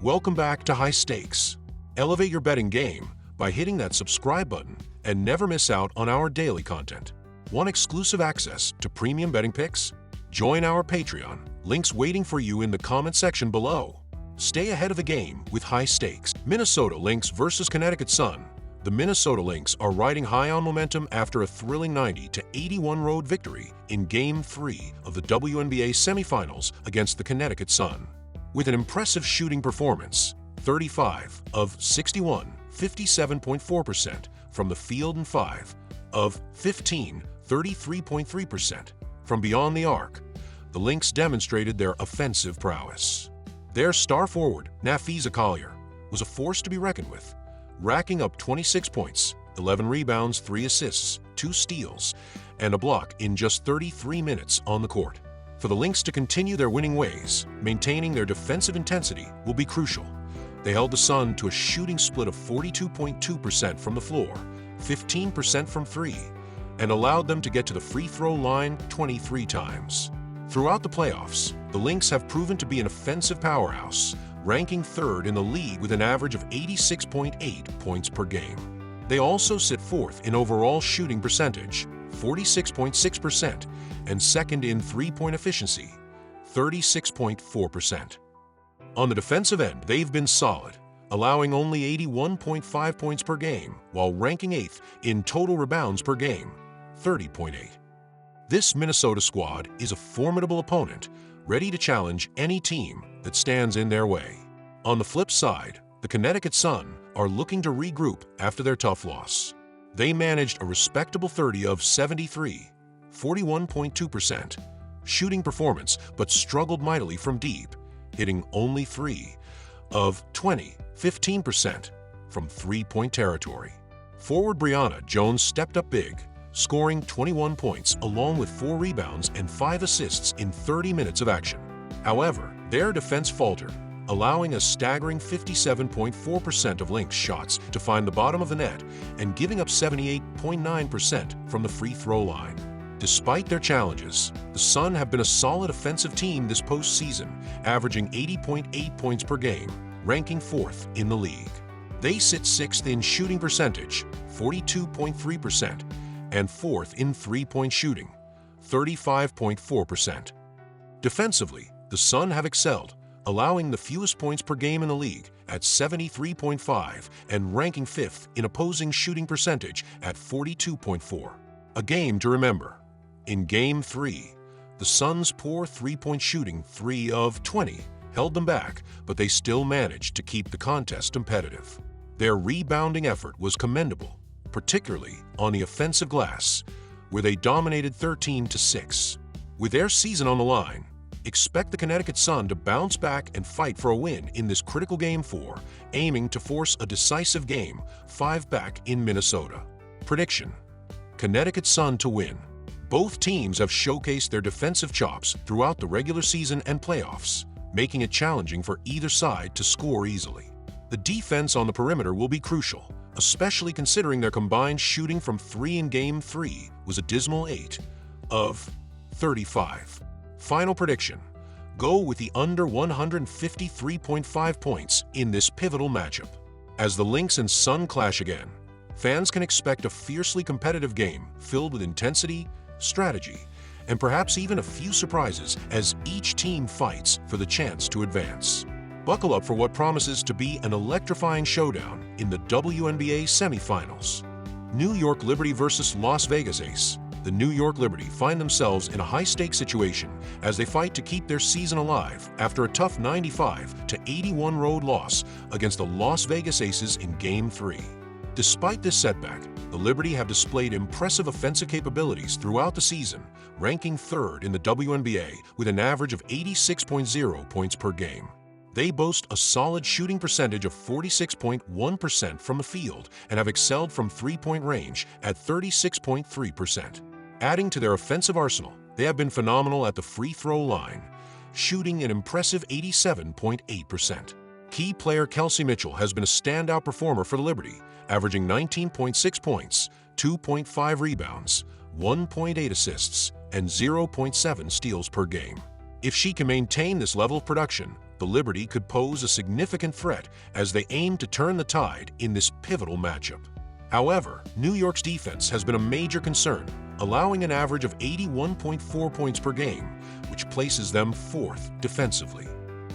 Welcome back to High Stakes. Elevate your betting game by hitting that subscribe button and never miss out on our daily content. Want exclusive access to premium betting picks? Join our Patreon. Links waiting for you in the comment section below. Stay ahead of the game with High Stakes. Minnesota Lynx versus Connecticut Sun. The Minnesota Lynx are riding high on momentum after a thrilling 90-81 road victory in Game 3 of the WNBA semifinals against the Connecticut Sun. With an impressive shooting performance, 35 of 61, 57.4% from the field and 5 of 15, 33.3% from beyond the arc, the Lynx demonstrated their offensive prowess. Their star forward, Nafisa Collier, was a force to be reckoned with, racking up 26 points, 11 rebounds, 3 assists, 2 steals, and a block in just 33 minutes on the court. For the Lynx to continue their winning ways, maintaining their defensive intensity will be crucial. They held the Sun to a shooting split of 42.2% from the floor, 15% from 3, and allowed them to get to the free throw line 23 times. Throughout the playoffs, the Lynx have proven to be an offensive powerhouse, ranking 3rd in the league with an average of 86.8 points per game. They also sit 4th in overall shooting percentage, 46.6%, and 2nd in three-point efficiency, 36.4%. On the defensive end, they've been solid, allowing only 81.5 points per game, while ranking 8th in total rebounds per game, 30.8. This Minnesota squad is a formidable opponent, ready to challenge any team that stands in their way. On the flip side, the Connecticut Sun are looking to regroup after their tough loss. They managed a respectable 30 of 73, 41.2% shooting performance, but struggled mightily from deep, hitting only 3 of 20, 15% from three-point territory. Forward Brianna Jones stepped up big, scoring 21 points along with 4 rebounds and 5 assists in 30 minutes of action. However, their defense faltered, allowing a staggering 57.4% of Lynx shots to find the bottom of the net and giving up 78.9% from the free throw line. Despite their challenges, the Sun have been a solid offensive team this postseason, averaging 80.8 points per game, ranking 4th in the league. They sit 6th in shooting percentage, 42.3%, and 4th in three-point shooting, 35.4%. Defensively, the Sun have excelled, allowing the fewest points per game in the league at 73.5 and ranking 5th in opposing shooting percentage at 42.4. A game to remember. In Game 3, the Suns' poor three-point shooting 3 of 20 held them back, but they still managed to keep the contest competitive. Their rebounding effort was commendable, particularly on the offensive glass, where they dominated 13-6. With their season on the line, expect the Connecticut Sun to bounce back and fight for a win in this critical Game 4, aiming to force a decisive Game 5 back in Minnesota. Prediction: Connecticut Sun to win. Both teams have showcased their defensive chops throughout the regular season and playoffs, making it challenging for either side to score easily. The defense on the perimeter will be crucial, especially considering their combined shooting from 3 in Game 3 was a dismal 8 of 35. Final prediction: go with the under 153.5 points in this pivotal matchup. As the Lynx and Sun clash again, fans can expect a fiercely competitive game filled with intensity, strategy, and perhaps even a few surprises as each team fights for the chance to advance. Buckle up for what promises to be an electrifying showdown in the WNBA semifinals. New York Liberty versus Las Vegas Ace. The New York Liberty find themselves in a high-stakes situation as they fight to keep their season alive after a tough 95-81 road loss against the Las Vegas Aces in Game 3. Despite this setback, the Liberty have displayed impressive offensive capabilities throughout the season, ranking 3rd in the WNBA with an average of 86.0 points per game. They boast a solid shooting percentage of 46.1% from the field and have excelled from three-point range at 36.3%. Adding to their offensive arsenal, they have been phenomenal at the free throw line, shooting an impressive 87.8%. Key player Kelsey Mitchell has been a standout performer for the Liberty, averaging 19.6 points, 2.5 rebounds, 1.8 assists, and 0.7 steals per game. If she can maintain this level of production, the Liberty could pose a significant threat as they aim to turn the tide in this pivotal matchup. However, New York's defense has been a major concern, allowing an average of 81.4 points per game, which places them fourth defensively.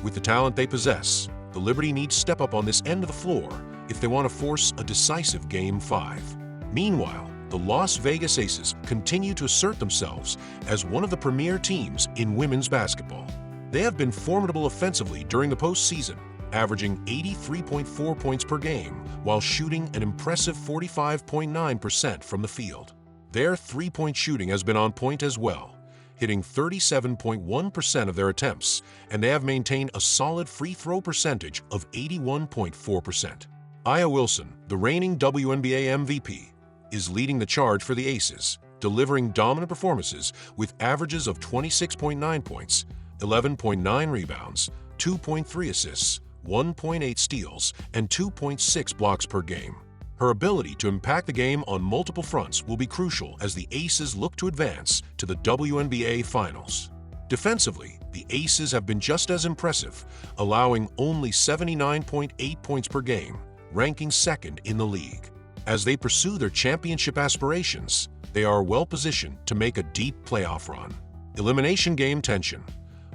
With the talent they possess, the Liberty needs to step up on this end of the floor if they want to force a decisive Game 5. Meanwhile, the Las Vegas Aces continue to assert themselves as one of the premier teams in women's basketball. They have been formidable offensively during the postseason, averaging 83.4 points per game while shooting an impressive 45.9% from the field. Their three-point shooting has been on point as well, hitting 37.1% of their attempts, and they have maintained a solid free throw percentage of 81.4%. Aya Wilson, the reigning WNBA MVP, is leading the charge for the Aces, delivering dominant performances with averages of 26.9 points, 11.9 rebounds, 2.3 assists, 1.8 steals, and 2.6 blocks per game. Her ability to impact the game on multiple fronts will be crucial as the Aces look to advance to the WNBA Finals. Defensively, the Aces have been just as impressive, allowing only 79.8 points per game, ranking second in the league. As they pursue their championship aspirations, they are well positioned to make a deep playoff run. Elimination game tension.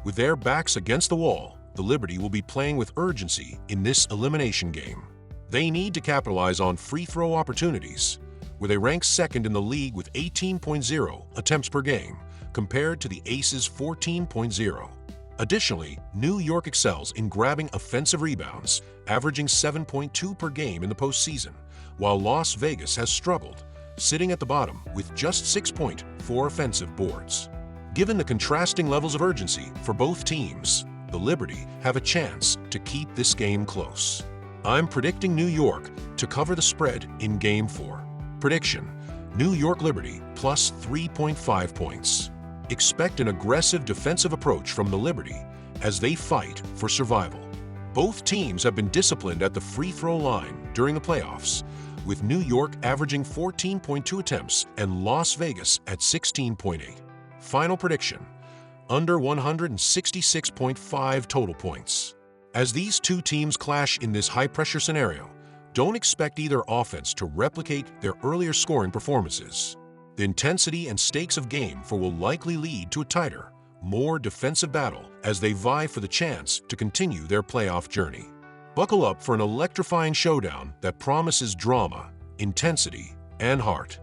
With their backs against the wall, the Liberty will be playing with urgency in this elimination game. They need to capitalize on free throw opportunities, where they rank second in the league with 18.0 attempts per game, compared to the Aces' 14.0. Additionally, New York excels in grabbing offensive rebounds, averaging 7.2 per game in the postseason, while Las Vegas has struggled, sitting at the bottom with just 6.4 offensive boards. Given the contrasting levels of urgency for both teams, the Liberty have a chance to keep this game close. I'm predicting New York to cover the spread in Game 4. Prediction: New York Liberty plus 3.5 points. Expect an aggressive defensive approach from the Liberty as they fight for survival. Both teams have been disciplined at the free throw line during the playoffs, with New York averaging 14.2 attempts and Las Vegas at 16.8. Final prediction: under 166.5 total points. As these two teams clash in this high-pressure scenario, don't expect either offense to replicate their earlier scoring performances. The intensity and stakes of Game 4 will likely lead to a tighter, more defensive battle as they vie for the chance to continue their playoff journey. Buckle up for an electrifying showdown that promises drama, intensity, and heart.